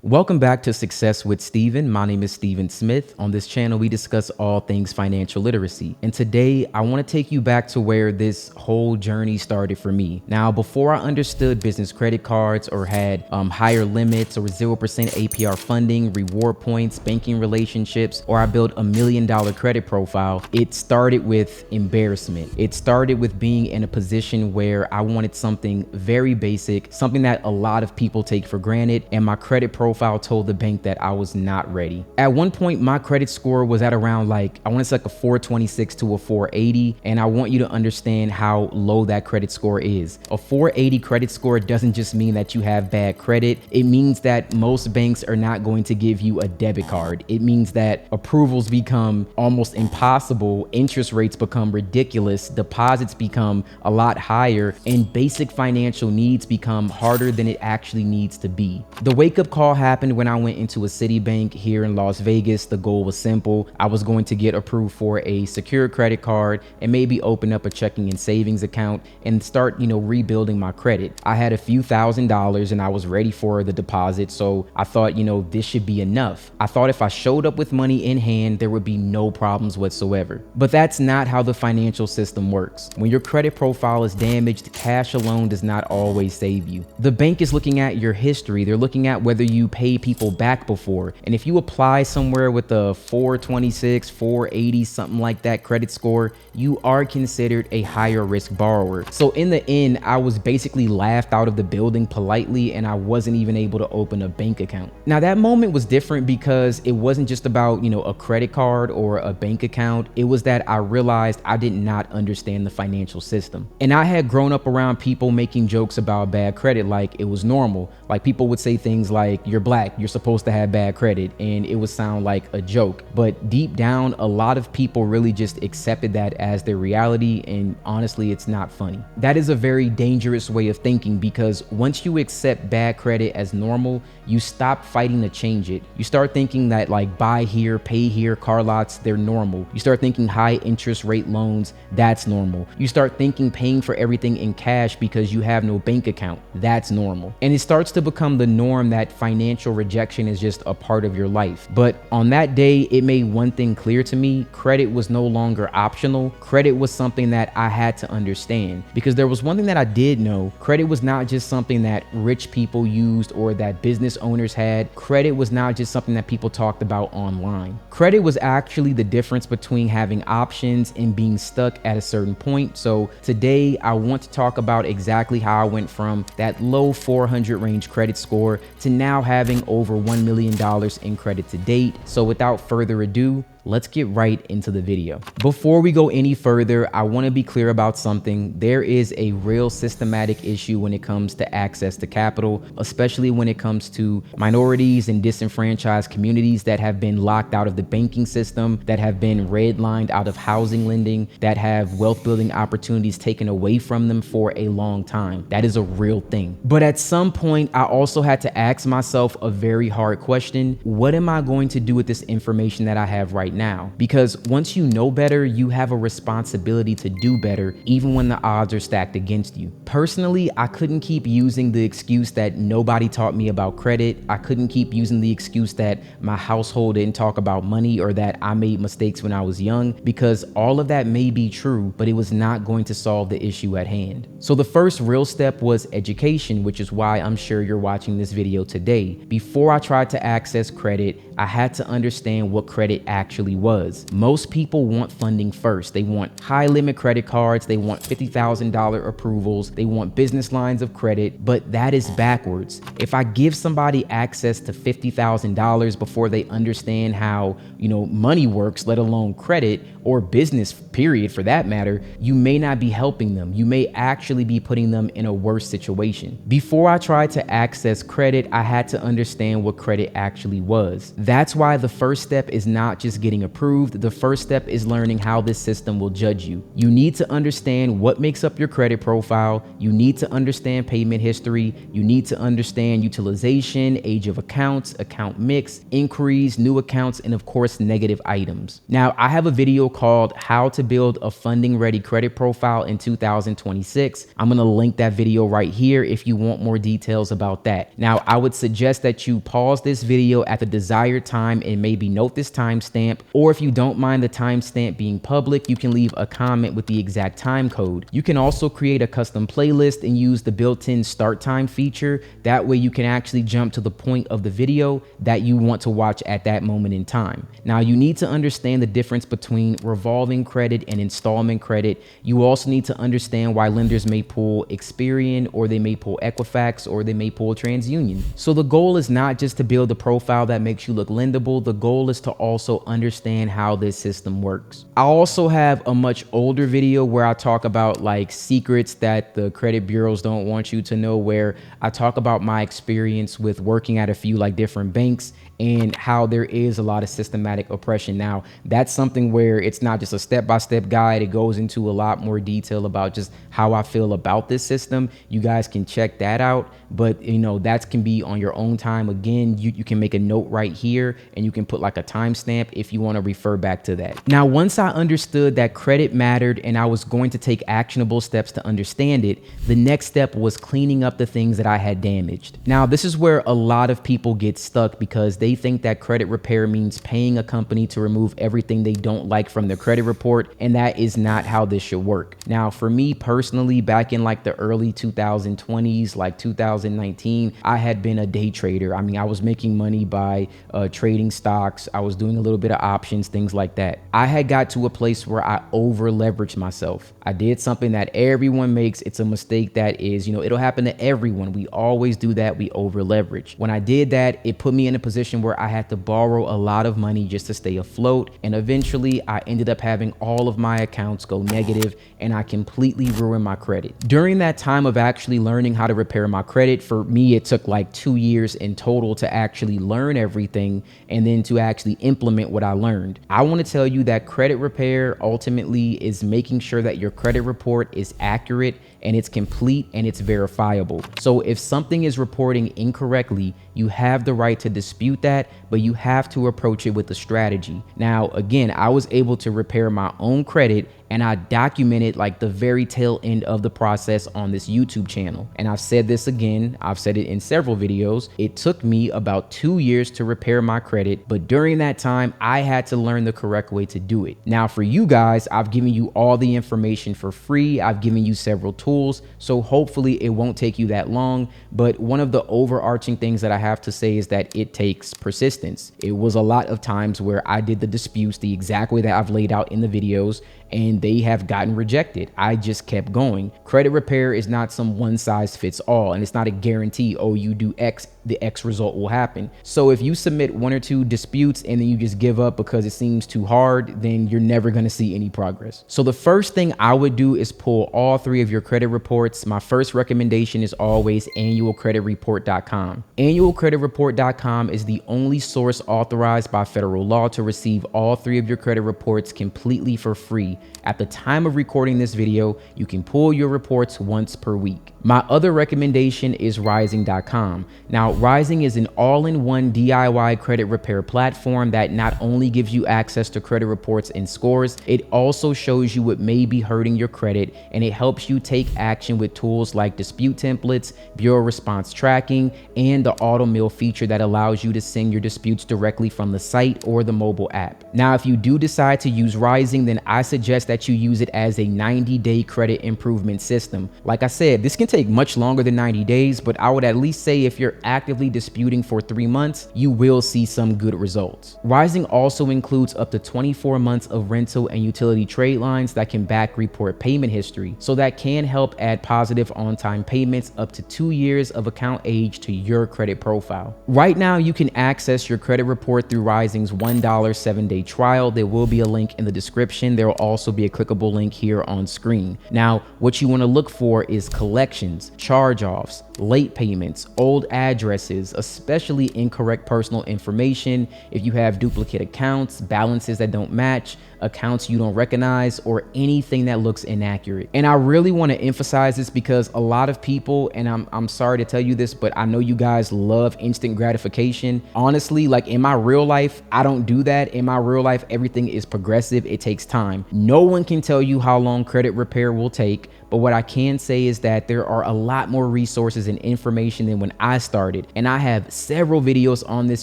Welcome back to Success with Steven. My name is Steven Smith. On this channel, we discuss all things financial literacy. And today, I want to take you back to where this whole journey started for me. Now, before I understood business credit cards or had higher limits or 0% APR funding, reward points, banking relationships, or I built $1 million credit profile, it started with embarrassment. It started with being in a position where I wanted something very basic, something that a lot of people take for granted, and my credit profile told the bank that I was not ready. At one point, my credit score was at around I want to say like a 426 to a 480. And I want you to understand how low that credit score is. A 480 credit score doesn't just mean that you have bad credit. It means that most banks are not going to give you a debit card. It means that approvals become almost impossible. Interest rates become ridiculous. Deposits become a lot higher, and basic financial needs become harder than it actually needs to be. The wake-up call happened when I went into a Citibank here in Las Vegas. The goal was simple. I was going to get approved for a secured credit card and maybe open up a checking and savings account and start, rebuilding my credit. I had a few $1,000s and I was ready for the deposit. So I thought, this should be enough. I thought if I showed up with money in hand, there would be no problems whatsoever. But that's not how the financial system works. When your credit profile is damaged, cash alone does not always save you. The bank is looking at your history. They're looking at whether you pay people back before. And if you apply somewhere with a 426, 480, something like that credit score, you are considered a higher risk borrower. So in the end, I was basically laughed out of the building politely, and I wasn't even able to open a bank account. Now that moment was different because it wasn't just about, a credit card or a bank account. It was that I realized I did not understand the financial system. And I had grown up around people making jokes about bad credit like it was normal. Like people would say things like, "You're black, you're supposed to have bad credit," and it would sound like a joke. But deep down, a lot of people really just accepted that as their reality, and honestly, it's not funny. That is a very dangerous way of thinking, because once you accept bad credit as normal, you stop fighting to change it. You start thinking that buy here, pay here, car lots, they're normal. You start thinking high interest rate loans, that's normal. You start thinking paying for everything in cash because you have no bank account, that's normal. And it starts to become the norm that financial rejection is just a part of your life. But on that day, it made one thing clear to me: credit was no longer optional. Credit was something that I had to understand, because there was one thing that I did know: credit was not just something that rich people used or that business owners had. Credit was not just something that people talked about online. Credit was actually the difference between having options and being stuck at a certain point. So today, I want to talk about exactly how I went from that low 400 range credit score to now having over $1 million in credit to date. So without further ado, let's get right into the video. Before we go any further, I want to be clear about something. There is a real systematic issue when it comes to access to capital, especially when it comes to minorities and disenfranchised communities that have been locked out of the banking system, that have been redlined out of housing lending, that have wealth building opportunities taken away from them for a long time. That is a real thing. But at some point, I also had to ask myself a very hard question: what am I going to do with this information that I have right now? Because once you know better, you have a responsibility to do better, even when the odds are stacked against you. Personally, I couldn't keep using the excuse that nobody taught me about credit. I couldn't keep using the excuse that my household didn't talk about money or that I made mistakes when I was young, because all of that may be true, but it was not going to solve the issue at hand. So the first real step was education, which is why I'm sure you're watching this video today. Before I tried to access credit, I had to understand what credit actually was. Most people want funding first. They want high limit credit cards. They want $50,000 approvals. They want business lines of credit, but that is backwards. If I give somebody access to $50,000 before they understand how, money works, let alone credit or business period for that matter, you may not be helping them. You may actually be putting them in a worse situation. Before I tried to access credit, I had to understand what credit actually was. That's why the first step is not just getting getting approved, the first step is learning how this system will judge you. You need to understand what makes up your credit profile. You need to understand payment history. You need to understand utilization, age of accounts, account mix, inquiries, new accounts, and of course, negative items. Now, I have a video called How to Build a Funding Ready Credit Profile in 2026. I'm gonna link that video right here if you want more details about that. Now, I would suggest that you pause this video at the desired time and maybe note this timestamp, or if you don't mind the timestamp being public, you can leave a comment with the exact time code. You can also create a custom playlist and use the built-in start time feature. That way you can actually jump to the point of the video that you want to watch at that moment in time. Now, you need to understand the difference between revolving credit and installment credit. You also need to understand why lenders may pull Experian, or they may pull Equifax, or they may pull TransUnion. So the goal is not just to build a profile that makes you look lendable. The goal is to also understand how this system works. I also have a much older video where I talk about like secrets that the credit bureaus don't want you to know, where I talk about my experience with working at a few like different banks and how there is a lot of systematic oppression. Now, that's something where it's not just a step-by-step guide. It goes into a lot more detail about just how I feel about this system. You guys can check that out, but you know, that can be on your own time. Again, you can make a note right here and you can put like a timestamp if you want to refer back to that. Now, once I understood that credit mattered and I was going to take actionable steps to understand it, the next step was cleaning up the things that I had damaged. Now, this is where a lot of people get stuck because they think that credit repair means paying a company to remove everything they don't like from their credit report, and that is not how this should work. Now, for me personally, back in like the early 2020s, like 2019, I had been a day trader. I mean, I was making money by trading stocks. I was doing a little bit of options, things like that. I had got to a place where I over leveraged myself. I did something that everyone makes. It's a mistake that is, you know, it'll happen to everyone. We always do that. We over leverage. When I did that, it put me in a position where I had to borrow a lot of money just to stay afloat. And eventually I ended up having all of my accounts go negative and I completely ruined my credit. During that time of actually learning how to repair my credit, for me, it took like 2 years in total to actually learn everything and then to actually implement what I learned. I want to tell you that credit repair ultimately is making sure that your credit report is accurate and it's complete and it's verifiable. So if something is reporting incorrectly, you have the right to dispute that, but you have to approach it with a strategy. Now, again, I was able to repair my own credit and I documented like the very tail end of the process on this YouTube channel. And I've said this again, I've said it in several videos. It took me about 2 years to repair my credit, but during that time, I had to learn the correct way to do it. Now, for you guys, I've given you all the information for free. I've given you several tools, so hopefully it won't take you that long. But one of the overarching things that I have to say is that it takes persistence. It was a lot of times where I did the disputes the exact way that I've laid out in the videos, and they have gotten rejected. I just kept going. Credit repair is not some one size fits all, and it's not a guarantee, oh, you do X, the X result will happen. So if you submit 1 or 2 disputes and then you just give up because it seems too hard, then you're never gonna see any progress. So the first thing I would do is pull all 3 of your credit reports. My first recommendation is always annualcreditreport.com. Annualcreditreport.com is the only source authorized by federal law to receive all 3 of your credit reports completely for free. At the time of recording this video, you can pull your reports once per week. My other recommendation is rising.com. Now, Rising is an all-in-one DIY credit repair platform that not only gives you access to credit reports and scores, it also shows you what may be hurting your credit, and it helps you take action with tools like dispute templates, bureau response tracking, and the auto mail feature that allows you to send your disputes directly from the site or the mobile app. Now, if you do decide to use Rising, then I suggest that you use it as a 90-day credit improvement system. Like I said, this can take much longer than 90 days, but I would at least say if you're actively disputing for 3 months, you will see some good results. Rising also includes up to 24 months of rental and utility trade lines that can back report payment history, so that can help add positive on-time payments up to 2 years of account age to your credit profile. Right now, you can access your credit report through Rising's $1 7-day trial. There will be a link in the description. There will also be a clickable link here on screen. Now, what you want to look for is collections, charge-offs, late payments, old addresses, especially incorrect personal information, if you have duplicate accounts, balances that don't match, accounts you don't recognize, or anything that looks inaccurate. And I really want to emphasize this because a lot of people, and I'm sorry to tell you this, but I know you guys love instant gratification. Honestly, like in my real life, I don't do that. In my real life, everything is progressive. It takes time. No one can tell you how long credit repair will take. But what I can say is that there are a lot more resources and information than when I started. And I have several videos on this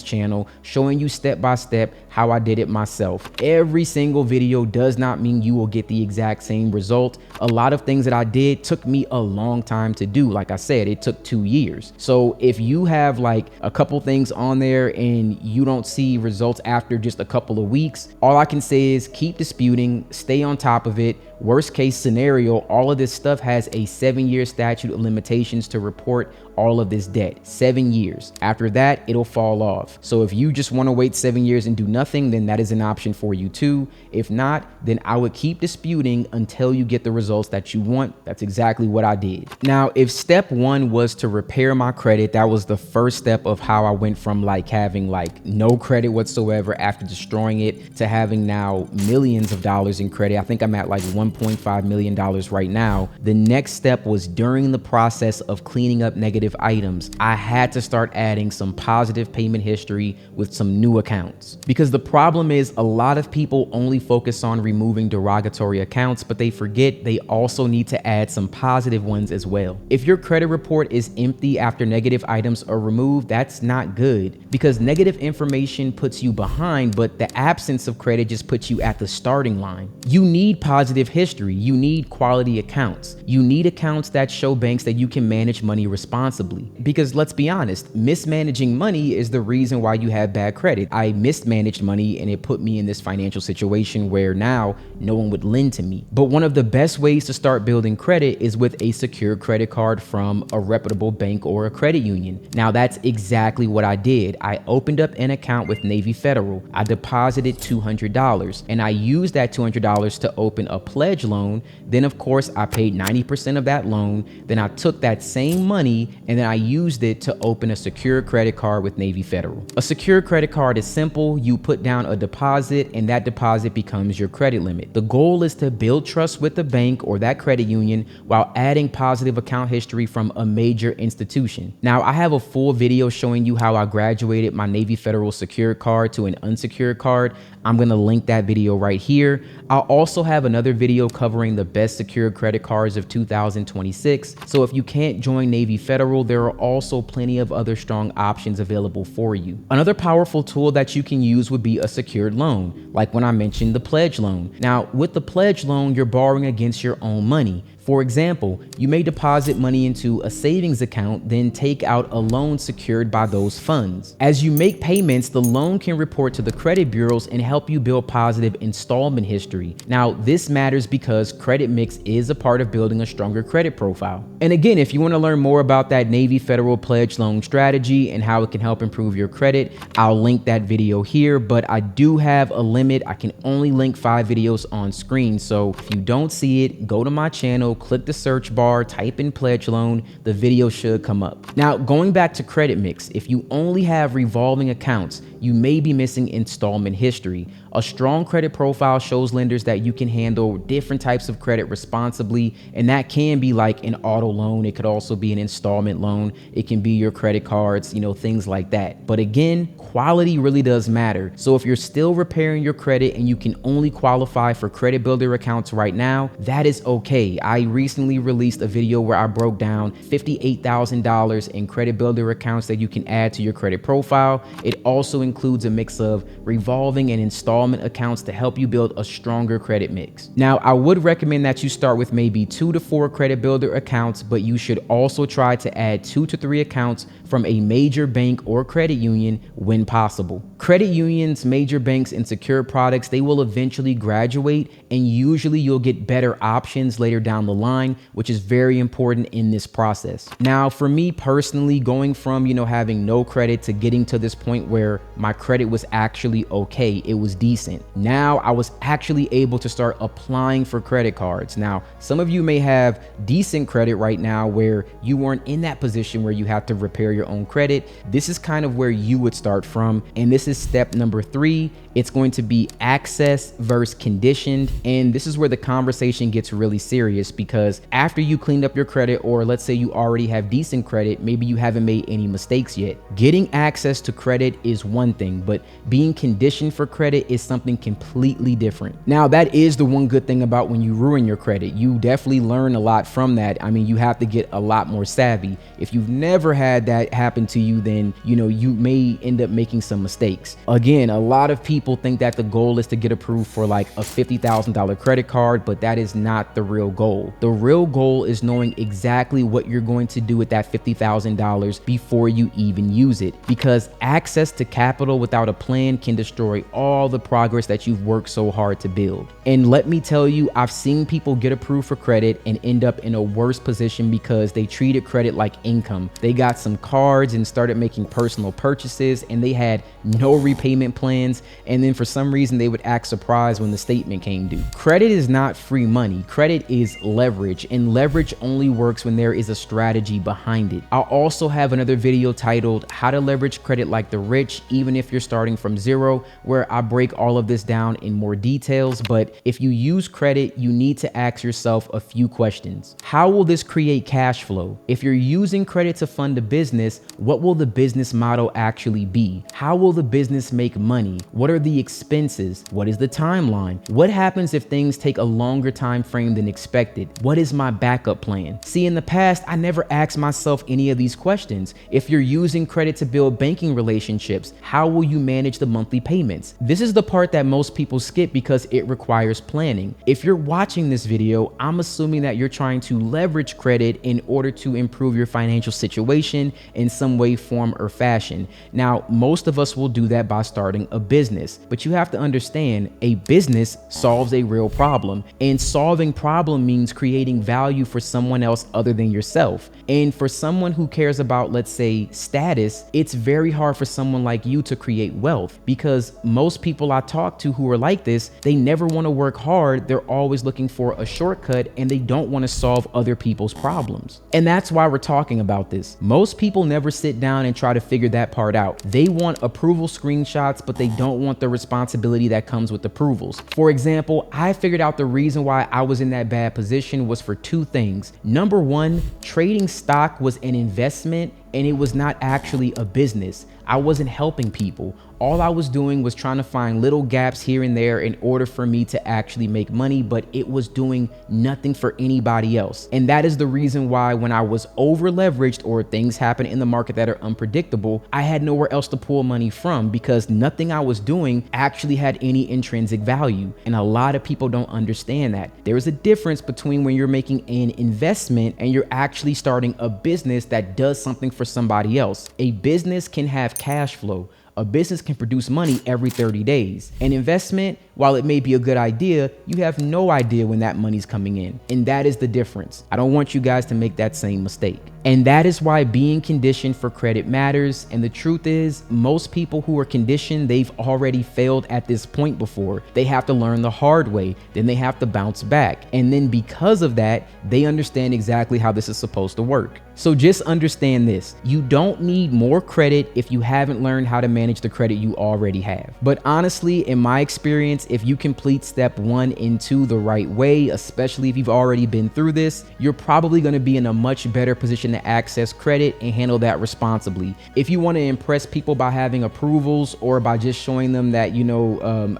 channel showing you step by step how I did it myself. Every single video does not mean you will get the exact same result. A lot of things that I did took me a long time to do. Like I said, it took 2 years. So if you have like a couple things on there and you don't see results after just a couple of weeks, all I can say is keep disputing, stay on top of it. Worst case scenario, all of this stuff has a 7-year statute of limitations to report all of this debt. 7 years. After that, it'll fall off. So if you just want to wait 7 years and do nothing, then that is an option for you too. If not, then I would keep disputing until you get the results that you want. That's exactly what I did. Now, if step 1 was to repair my credit, that was the first step of how I went from like having like no credit whatsoever after destroying it to having now millions of dollars in credit. I think I'm at like $1.5 million right now. The next step was during the process of cleaning up negative items, I had to start adding some positive payment history with some new accounts. Because the problem is a lot of people only focus on removing derogatory accounts, but they forget they also need to add some positive ones as well. If your credit report is empty after negative items are removed, that's not good because negative information puts you behind, but the absence of credit just puts you at the starting line. You need positive history. You need quality accounts. You need accounts that show banks that you can manage money responsibly. Because let's be honest, mismanaging money is the reason why you have bad credit. I mismanaged money and it put me in this financial situation where now no one would lend to me. But one of the best ways to start building credit is with a secure credit card from a reputable bank or a credit union. Now that's exactly what I did. I opened up an account with Navy Federal. I deposited $200 and I used that $200 to open a pledge loan. Then of course I paid 90% of that loan. Then I took that same money and then I used it to open a secure credit card with Navy Federal. A secure credit card is simple. You put down a deposit and that deposit becomes your credit limit. The goal is to build trust with the bank or that credit union while adding positive account history from a major institution. Now, I have a full video showing you how I graduated my Navy Federal secure card to an unsecured card. I'm going to link that video right here. I'll also have another video covering the best secured credit cards of 2026. So if you can't join Navy Federal, there are also plenty of other strong options available for you. Another powerful tool that you can use would be a secured loan, like when I mentioned the pledge loan. Now, with the pledge loan, you're borrowing against your own money. For example, you may deposit money into a savings account, then take out a loan secured by those funds. As you make payments, the loan can report to the credit bureaus and help you build positive installment history. Now, this matters because credit mix is a part of building a stronger credit profile. And again, if you want to learn more about that Navy Federal pledge loan strategy and how it can help improve your credit, I'll link that video here, but I do have a limit. I can only link 5 videos on screen. So if you don't see it, go to my channel, click the search bar, type in pledge loan, the video should come up. Now, going back to credit mix, if you only have revolving accounts, you may be missing installment history. A strong credit profile shows lenders that you can handle different types of credit responsibly, and that can be like an auto loan. It could also be an installment loan. It can be your credit cards, things like that. But again, quality really does matter. So if you're still repairing your credit and you can only qualify for credit builder accounts right now, that is okay. I recently released a video where I broke down $58,000 in credit builder accounts that you can add to your credit profile. It also includes a mix of revolving and installment accounts to help you build a stronger credit mix. Now, I would recommend that you start with maybe 2 to 4 credit builder accounts, but you should also try to add 2 to 3 accounts from a major bank or credit union when possible. Credit unions, major banks, and secure products, they will eventually graduate, and usually you'll get better options later down the line, which is very important in this process. Now, for me personally, going from, having no credit to getting to this point where my credit was actually okay, it was decent. decent. Now I was actually able to start applying for credit cards. Now, some of you may have decent credit right now where you weren't in that position where you have to repair your own credit. This is kind of where you would start from. And this is step number 3. It's going to be access versus conditioned. And this is where the conversation gets really serious, because after you cleaned up your credit, or let's say you already have decent credit, maybe you haven't made any mistakes yet. Getting access to credit is one thing, but being conditioned for credit is something completely different. Now, that is the one good thing about when you ruin your credit. You definitely learn a lot from that. I mean, you have to get a lot more savvy. If you've never had that happen to you, then, you may end up making some mistakes. Again, a lot of people think that the goal is to get approved for like a $50,000 credit card, but that is not the real goal. The real goal is knowing exactly what you're going to do with that $50,000 before you even use it, because access to capital without a plan can destroy all the progress that you've worked so hard to build. And let me tell you, I've seen people get approved for credit and end up in a worse position because they treated credit like income. They got some cards and started making personal purchases, and they had no repayment plans, and then for some reason they would act surprised when the statement came due. Credit is not free money. Credit is leverage, and leverage only works when there is a strategy behind it. I'll also have another video titled How to Leverage Credit Like the Rich, even if you're starting from zero, where I break all of this down in more details. But if you use credit, you need to ask yourself a few questions. How will this create cash flow? If you're using credit to fund a business, what will the business model actually be? How will the business make money? What are the expenses? What is the timeline? What happens if things take a longer time frame than expected? What is my backup plan? See, in the past, I never asked myself any of these questions. If you're using credit to build banking relationships, how will you manage the monthly payments? This is the part that most people skip because it requires planning. If you're watching this video, I'm assuming that you're trying to leverage credit in order to improve your financial situation in some way, form, or fashion. Now, most of us will do that by starting a business, but you have to understand, a business solves a real problem, and solving problem means creating value for someone else other than yourself. And for someone who cares about, let's say, status, it's very hard for someone like you to create wealth, because most people I talk to who are like this, they never want to work hard. They're always looking for a shortcut, and they don't want to solve other people's problems. And that's why we're talking about this. Most people never sit down and try to figure that part out. They want approval screenshots, but they don't want the responsibility that comes with approvals. For example, I figured out the reason why I was in that bad position was for 2 things. Number 1, trading stock was an investment, and it was not actually a business. I wasn't helping people. All I was doing was trying to find little gaps here and there in order for me to actually make money, but it was doing nothing for anybody else. And that is the reason why when I was over leveraged or things happen in the market that are unpredictable, I had nowhere else to pull money from, because nothing I was doing actually had any intrinsic value. And a lot of people don't understand that. There is a difference between when you're making an investment and you're actually starting a business that does something for somebody else. A business can have cash flow. A business can produce money every 30 days. An investment, while it may be a good idea, you have no idea when that money's coming in. And that is the difference. I don't want you guys to make that same mistake. And that is why being conditioned for credit matters. And the truth is, most people who are conditioned, they've already failed at this point before. They have to learn the hard way, then they have to bounce back. And then because of that, they understand exactly how this is supposed to work. So just understand this. You don't need more credit if you haven't learned how to manage the credit you already have. But honestly, in my experience, if you complete step 1 and 2 the right way, especially if you've already been through this, you're probably going to be in a much better position to access credit and handle that responsibly. If you want to impress people by having approvals or by just showing them that,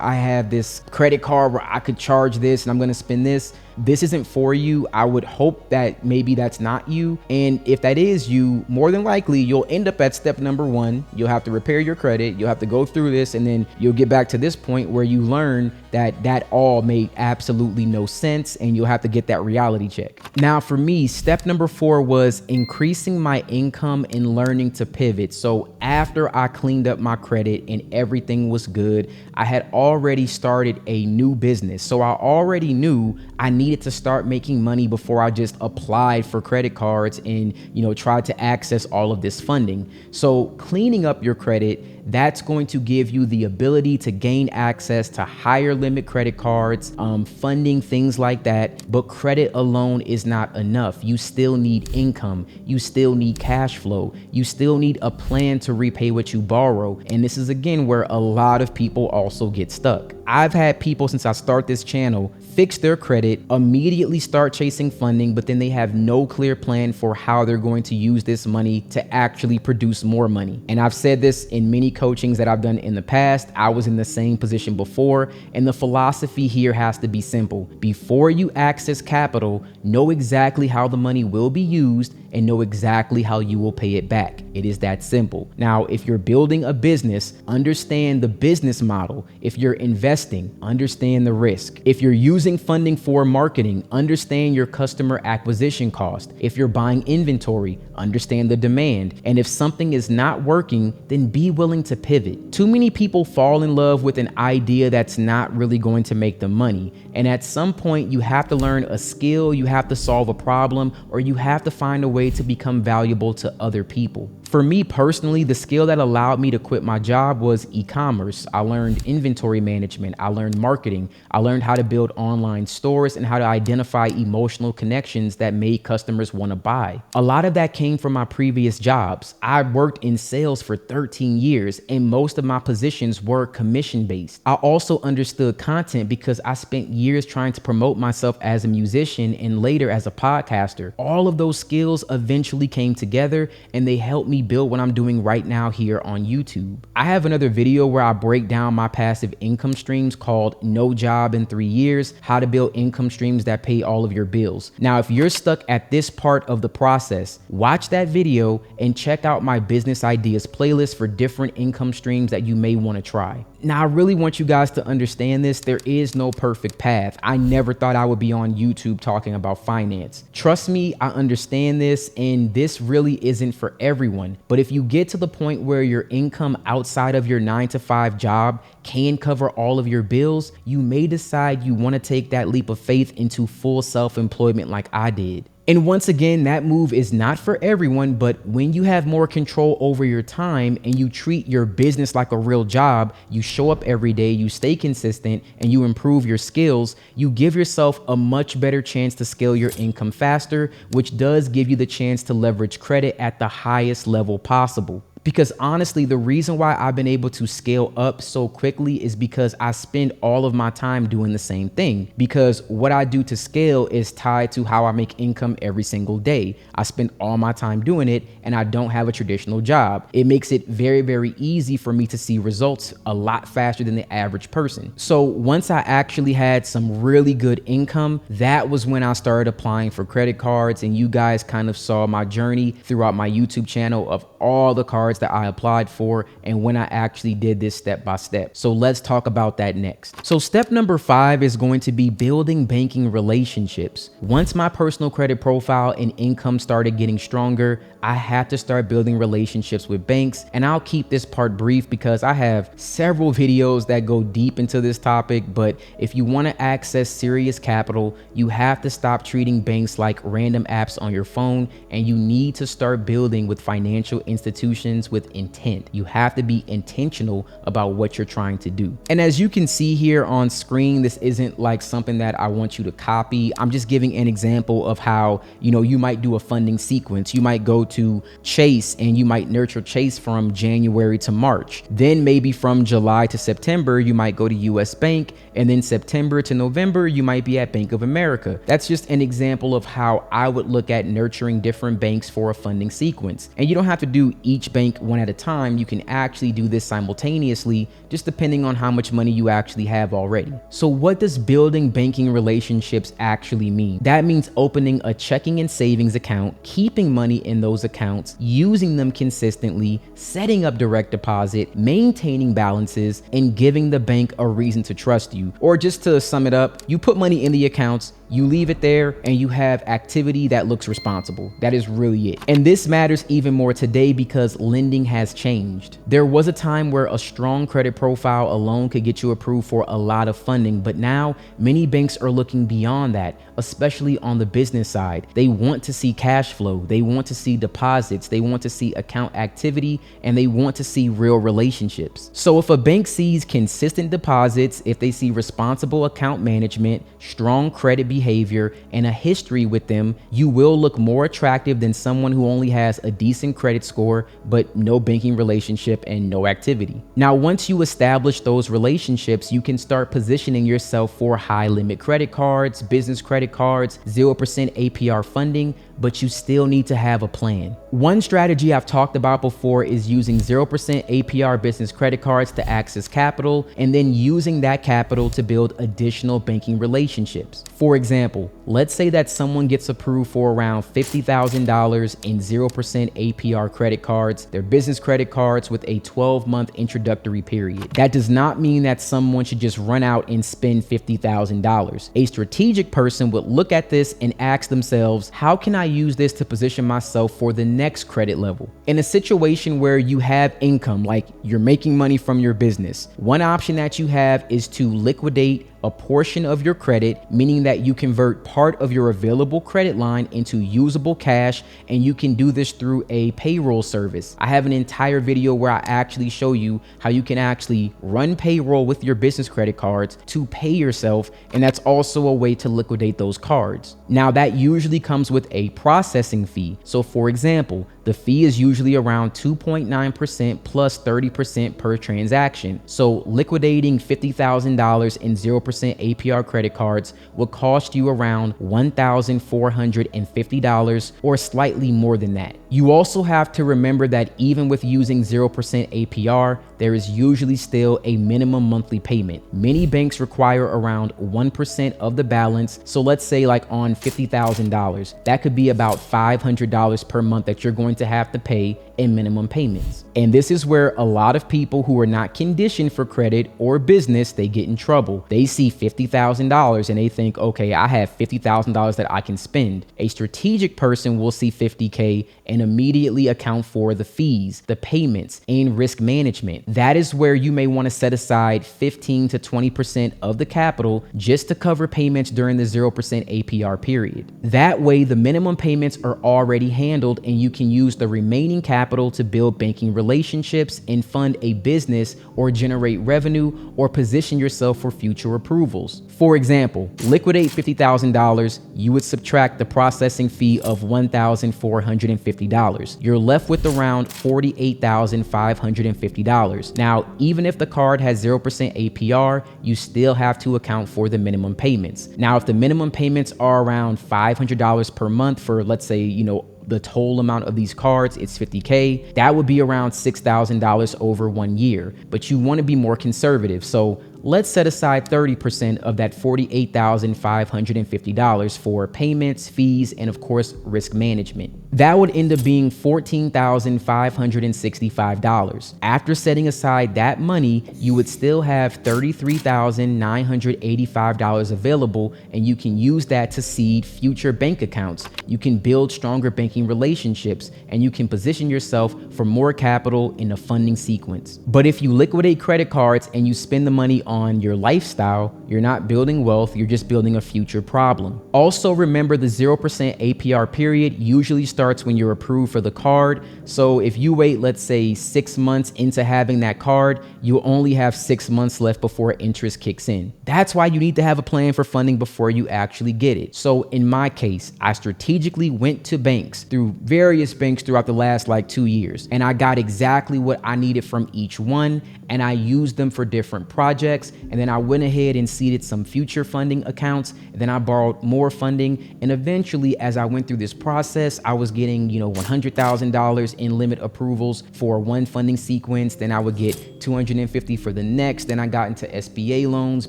I have this credit card where I could charge this and I'm going to spend this isn't for you. I would hope that maybe that's not you. And if that is you, more than likely you'll end up at step number 1. You'll have to repair your credit. You'll have to go through this, and then you'll get back to this point where you learn that all made absolutely no sense, and you'll have to get that reality check. Now for me, step number 4 was increasing my income and learning to pivot. So after I cleaned up my credit and everything was good, I had already started a new business. So I already knew I needed to start making money before I just applied for credit cards and, tried to access all of this funding. So cleaning up your credit, that's going to give you the ability to gain access to higher limit credit cards, funding, things like that. But credit alone is not enough. You still need income. You still need cash flow. You still need a plan to repay what you borrow. And this is again where a lot of people also get stuck. I've had people since I started this channel fix their credit, immediately start chasing funding, but then they have no clear plan for how they're going to use this money to actually produce more money. And I've said this in many coachings that I've done in the past. I was in the same position before, and the philosophy here has to be simple. Before you access capital, know exactly how the money will be used and know exactly how you will pay it back. It is that simple. Now, if you're building a business, understand the business model. If you're investing, understand the risk. If you're using funding for marketing, understand your customer acquisition cost. If you're buying inventory, understand the demand. And if something is not working, then be willing to pivot. Too many people fall in love with an idea that's not really going to make them money. And at some point, you have to learn a skill, you have to solve a problem, or you have to find a way to become valuable to other people. For me personally, the skill that allowed me to quit my job was e-commerce. I learned inventory management. I learned marketing. I learned how to build online stores and how to identify emotional connections that made customers want to buy. A lot of that came from my previous jobs. I worked in sales for 13 years and most of my positions were commission-based. I also understood content because I spent years trying to promote myself as a musician and later as a podcaster. All of those skills eventually came together and they helped me build what I'm doing right now here on YouTube. I have another video where I break down my passive income streams called No Job in 3 Years, how to build income streams that pay all of your bills. Now, if you're stuck at this part of the process, watch that video and check out my business ideas playlist for different income streams that you may want to try. Now, I really want you guys to understand this. There is no perfect path. I never thought I would be on YouTube talking about finance. Trust me, I understand this, and this really isn't for everyone. But if you get to the point where your income outside of your 9-to-5 job can cover all of your bills, you may decide you want to take that leap of faith into full self-employment like I did. And once again, that move is not for everyone, but when you have more control over your time and you treat your business like a real job, you show up every day, you stay consistent, and you improve your skills, you give yourself a much better chance to scale your income faster, which does give you the chance to leverage credit at the highest level possible. Because honestly, the reason why I've been able to scale up so quickly is because I spend all of my time doing the same thing. Because what I do to scale is tied to how I make income every single day. I spend all my time doing it and I don't have a traditional job. It makes it very, very easy for me to see results a lot faster than the average person. So once I actually had some really good income, that was when I started applying for credit cards, and you guys kind of saw my journey throughout my YouTube channel of all the cards that I applied for and when I actually did this step by step. So let's talk about that next. So step number 5 is going to be building banking relationships. Once my personal credit profile and income started getting stronger, I had to start building relationships with banks, and I'll keep this part brief because I have several videos that go deep into this topic. But if you want to access serious capital, you have to stop treating banks like random apps on your phone, and you need to start building with financial institutions with intent. You have to be intentional about what you're trying to do. And as you can see here on screen, this isn't like something that I want you to copy. I'm just giving an example of how, you might do a funding sequence. You might go to Chase and you might nurture Chase from January to March. Then maybe from July to September, you might go to US Bank, and then September to November, you might be at Bank of America. That's just an example of how I would look at nurturing different banks for a funding sequence. And you don't have to do each bank one at a time. You can actually do this simultaneously, just depending on how much money you actually have already. So what does building banking relationships actually mean? That means opening a checking and savings account, keeping money in those accounts, using them consistently, setting up direct deposit, maintaining balances, and giving the bank a reason to trust you. Or just to sum it up, you put money in the accounts, You leave it there and you have activity that looks responsible. That is really it. And this matters even more today because lending has changed. There was a time where a strong credit profile alone could get you approved for a lot of funding, but now many banks are looking beyond that, especially on the business side. They want to see cash flow, they want to see deposits, they want to see account activity, and they want to see real relationships. So if a bank sees consistent deposits, if they see responsible account management, strong credit behavior, and a history with them, you will look more attractive than someone who only has a decent credit score but no banking relationship and no activity. Now, once you establish those relationships, you can start positioning yourself for high limit credit cards, business credit cards, 0% APR funding, but you still need to have a plan. One strategy I've talked about before is using 0% APR business credit cards to access capital and then using that capital to build additional banking relationships. For example, let's say that someone gets approved for around $50,000 in 0% APR credit cards, their business credit cards with a 12-month introductory period. That does not mean that someone should just run out and spend $50,000. A strategic person would look at this and ask themselves, how can I use this to position myself for the next credit level? In a situation where you have income, like you're making money from your business, one option that you have is to liquidate a portion of your credit, meaning that you convert part of your available credit line into usable cash, and you can do this through a payroll service. I have an entire video where I actually show you how you can actually run payroll with your business credit cards to pay yourself, and that's also a way to liquidate those cards. Now, that usually comes with a processing fee. So for example, the fee is usually around 2.9% plus 30% per transaction. So liquidating $50,000 in 0% APR credit cards will cost you around $1,450 or slightly more than that. You also have to remember that even with using 0% APR, there is usually still a minimum monthly payment. Many banks require around 1% of the balance. So let's say like on $50,000, that could be about $500 per month that you're going to have to pay in minimum payments. And this is where a lot of people who are not conditioned for credit or business, they get in trouble. They see $50,000 and they think, okay, I have $50,000 that I can spend. A strategic person will see $50K and immediately account for the fees, the payments, and risk management. That is where you may want to set aside 15 to 20% of the capital just to cover payments during the 0% APR period. That way, the minimum payments are already handled and you can use the remaining capital to build banking relationships and fund a business or generate revenue or position yourself for future approvals. For example, liquidate $50,000, you would subtract the processing fee of $1,450. You're left with around $48,550. Now, even if the card has 0% APR, you still have to account for the minimum payments. Now, if the minimum payments are around $500 per month for, let's say, the total amount of these cards, it's $50K, that would be around $6,000 over 1 year. But you want to be more conservative. So let's set aside 30% of that $48,550 for payments, fees, and of course, risk management. That would end up being $14,565. After setting aside that money, you would still have $33,985 available, and you can use that to seed future bank accounts. You can build stronger banking relationships, and you can position yourself for more capital in the funding sequence. But if you liquidate credit cards and you spend the money on your lifestyle, you're not building wealth, you're just building a future problem. Also remember, the 0% APR period usually starts when you're approved for the card. So if you wait, let's say 6 months into having that card, you only have 6 months left before interest kicks in. That's why you need to have a plan for funding before you actually get it. So in my case, I strategically went to banks, through various banks throughout the last 2 years, and I got exactly what I needed from each one, and I used them for different projects. And then I went ahead and seeded some future funding accounts. And then I borrowed more funding. And eventually, as I went through this process, I was getting, $100,000 in limit approvals for one funding sequence. Then I would get $250 for the next. Then I got into SBA loans,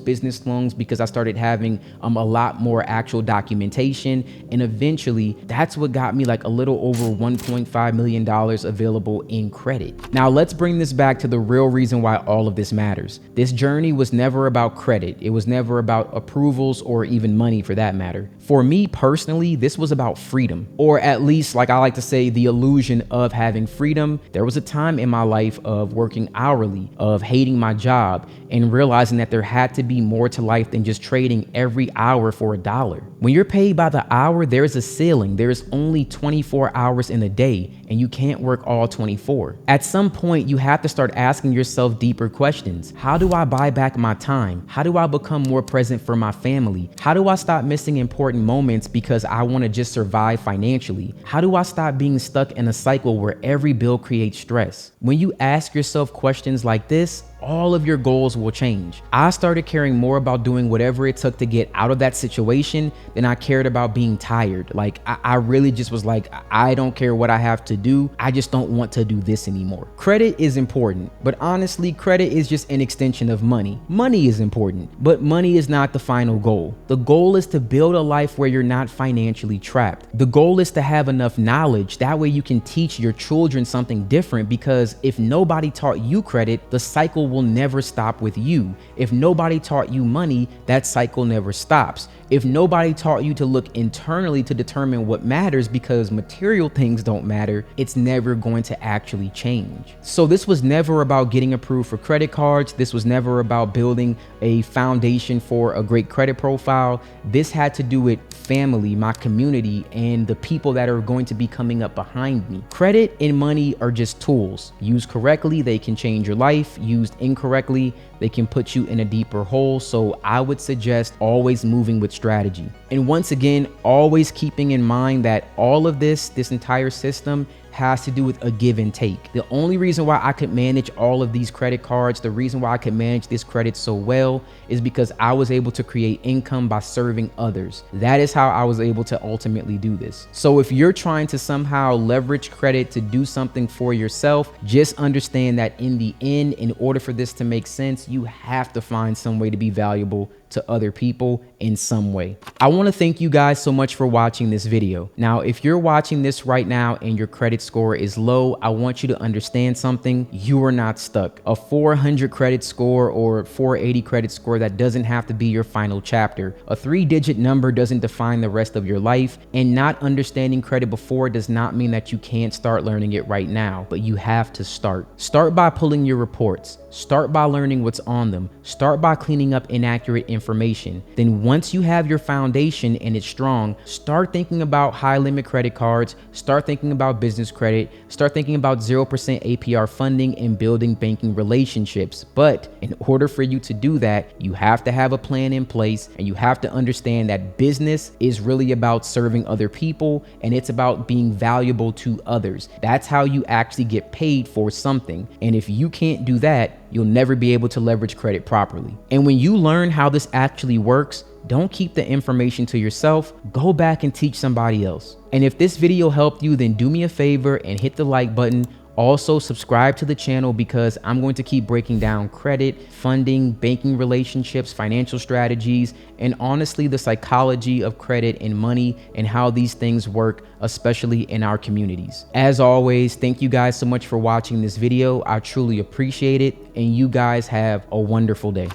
business loans, because I started having a lot more actual documentation. And eventually, that's what got me a little over $1.5 million available in credit. Now, let's bring this back to the real reason why all of this matters. This journey was never about credit. It was never about approvals or even money for that matter. For me personally, this was about freedom, or at least, like I like to say, the illusion of having freedom. There was a time in my life of working hourly, of hating my job, and realizing that there had to be more to life than just trading every hour for $1. When you're paid by the hour, there's a ceiling. There's only 24 hours in a day, and you can't work all 24. At some point, you have to start asking yourself deeper questions. How do I buy back my time? How do I become more present for my family? How do I stop missing important moments because I want to just survive financially? How do I stop being stuck in a cycle where every bill creates stress? When you ask yourself questions like this, all of your goals will change. I started caring more about doing whatever it took to get out of that situation than I cared about being tired. Like I really just was like, I don't care what I have to do. I just don't want to do this anymore. Credit is important, but honestly, credit is just an extension of money. Money is important, but money is not the final goal. The goal is to build a life where you're not financially trapped. The goal is to have enough knowledge. That way you can teach your children something different, because if nobody taught you credit, the cycle will never stop with you. If nobody taught you money, that cycle never stops. If nobody taught you to look internally to determine what matters, because material things don't matter, it's never going to actually change. So this was never about getting approved for credit cards. This was never about building a foundation for a great credit profile. This had to do with family, my community, and the people that are going to be coming up behind me. Credit and money are just tools. Used correctly, they can change your life. Used incorrectly, they can put you in a deeper hole. So I would suggest always moving with strategy. And once again, always keeping in mind that all of this entire system has to do with a give and take. The only reason why I could manage all of these credit cards, the reason why I could manage this credit so well, is because I was able to create income by serving others. That is how I was able to ultimately do this. So if you're trying to somehow leverage credit to do something for yourself, just understand that in the end, in order for this to make sense, you have to find some way to be valuable to other people in some way. I want to thank you guys so much for watching this video. Now, if you're watching this right now and your credit score is low, I want you to understand something. You are not stuck. A 400 credit score or 480 credit score, that doesn't have to be your final chapter. A 3-digit number doesn't define the rest of your life, and not understanding credit before does not mean that you can't start learning it right now, but you have to start. Start by pulling your reports. Start by learning what's on them. Start by cleaning up inaccurate information. Then once you have your foundation and it's strong, start thinking about high limit credit cards, start thinking about business credit, start thinking about 0% APR funding and building banking relationships. But in order for you to do that, you have to have a plan in place, and you have to understand that business is really about serving other people, and it's about being valuable to others. That's how you actually get paid for something. And if you can't do that, you'll never be able to leverage credit properly. And when you learn how this actually works, don't keep the information to yourself. Go back and teach somebody else. And if this video helped you, then do me a favor and hit the like button. Also, subscribe to the channel, because I'm going to keep breaking down credit, funding, banking relationships, financial strategies, and honestly, the psychology of credit and money and how these things work, especially in our communities. As always, thank you guys so much for watching this video. I truly appreciate it, and you guys have a wonderful day.